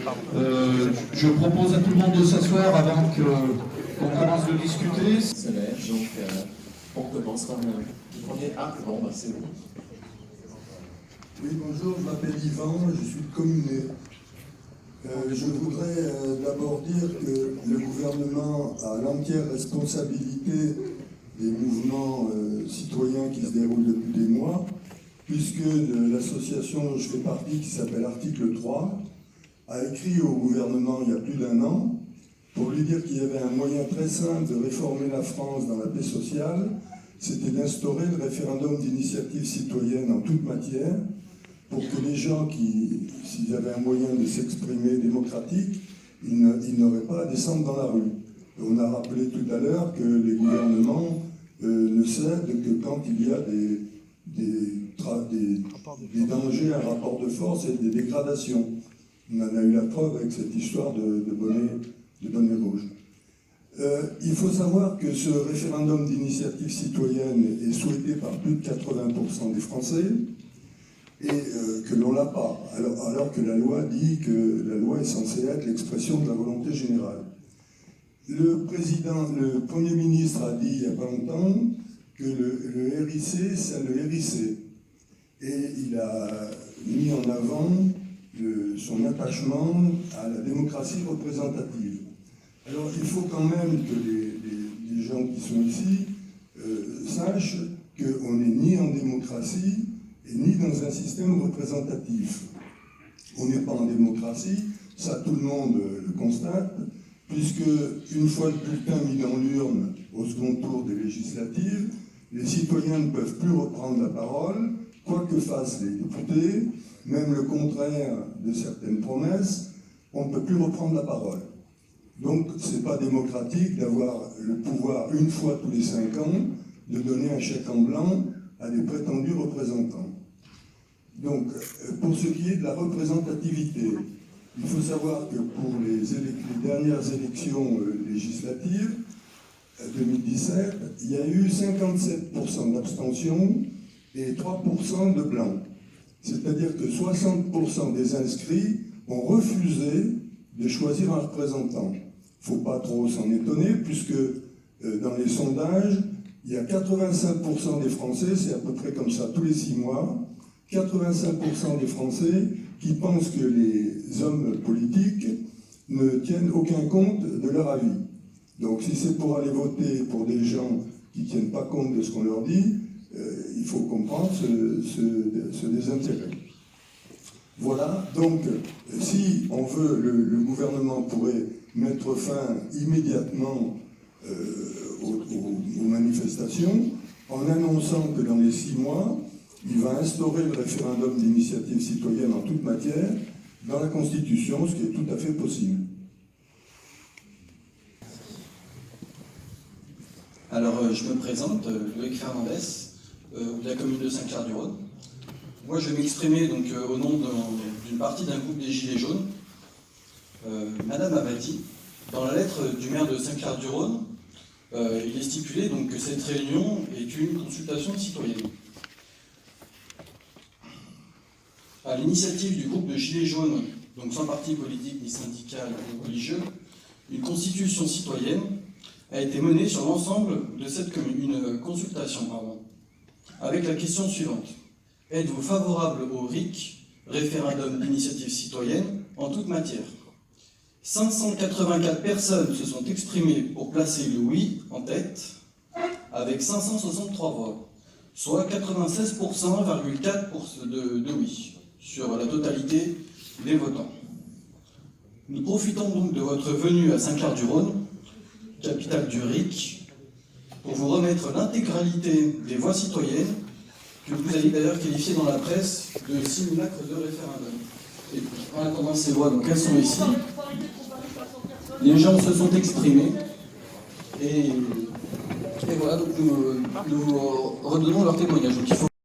Je propose à tout le monde de s'asseoir avant qu'on commence de discuter. Se lève, donc on commence par le premier. Ah, bon, bah, c'est bon. Oui, bonjour, je m'appelle Yvan, je suis de Communé. Je voudrais d'abord dire que le gouvernement a l'entière responsabilité des mouvements citoyens qui se déroulent depuis des mois, puisque l'association dont je fais partie, qui s'appelle Article 3, a écrit au gouvernement il y a plus d'1 an pour lui dire qu'il y avait un moyen très simple de réformer la France dans la paix sociale, c'était d'instaurer le référendum d'initiative citoyenne en toute matière, pour que les gens s'ils avaient un moyen de s'exprimer démocratique, ils n'auraient pas à descendre dans la rue. Et on a rappelé tout à l'heure que les gouvernements ne cèdent que quand il y a des dangers, un rapport de force et des dégradations. On en a eu la preuve avec cette histoire de bonnet rouge. Il faut savoir que ce référendum d'initiative citoyenne est souhaité par plus de 80% des Français, et que l'on l'a pas, alors que la loi dit que la loi est censée être l'expression de la volonté générale. Le Premier ministre a dit il n'y a pas longtemps que le RIC, c'est le RIC. Et il a mis en avant son attachement à la démocratie représentative. Alors il faut quand même que les gens qui sont ici sachent qu'on n'est ni en démocratie et ni dans un système représentatif. On n'est pas en démocratie, ça tout le monde le constate, puisque une fois le bulletin mis dans l'urne au second tour des législatives, les citoyens ne peuvent plus reprendre la parole, quoi que fassent les députés, même le contraire de certaines promesses, on ne peut plus reprendre la parole. Donc ce n'est pas démocratique d'avoir le pouvoir, une fois tous les 5 ans, de donner un chèque en blanc à des prétendus représentants. Donc, pour ce qui est de la représentativité, il faut savoir que pour les dernières élections législatives, 2017, il y a eu 57% d'abstention et 3% de blanc. C'est-à-dire que 60% des inscrits ont refusé de choisir un représentant. Il ne faut pas trop s'en étonner, puisque dans les sondages, il y a 85% des Français, c'est à peu près comme ça tous les 6 mois, 85% des Français qui pensent que les hommes politiques ne tiennent aucun compte de leur avis. Donc si c'est pour aller voter pour des gens qui ne tiennent pas compte de ce qu'on leur dit, il faut comprendre ce désintérêt. Voilà, donc si on veut, le gouvernement pourrait mettre fin immédiatement aux manifestations en annonçant que dans les 6 mois, il va instaurer le référendum d'initiative citoyenne en toute matière dans la Constitution, ce qui est tout à fait possible. Alors, je me présente, Loïc Fernandez, de la commune de Saint-Clair-du-Rhône. Moi, je vais m'exprimer donc au nom d'une partie d'un groupe des Gilets jaunes. Madame Abadi, dans la lettre du maire de Saint-Clair-du-Rhône, il est stipulé donc, que cette réunion est une consultation citoyenne. À l'initiative du groupe de Gilets jaunes, donc sans parti politique ni syndical ou religieux, une constitution citoyenne a été menée sur l'ensemble de cette commune, une consultation, avec la question suivante. Êtes-vous favorable au RIC, référendum d'initiative citoyenne, en toute matière? 584 personnes se sont exprimées pour placer le oui en tête, avec 563 voix, soit 96,4% de oui, sur la totalité des votants. Nous profitons donc de votre venue à Saint-Clair-du-Rhône, capitale du RIC, pour vous remettre l'intégralité des voix citoyennes que vous avez d'ailleurs qualifiées dans la presse de simulacre de référendum. Et en attendant ces voix, donc elles sont ici. Les gens se sont exprimés et voilà, donc nous redonnons leur témoignage. Donc, il faut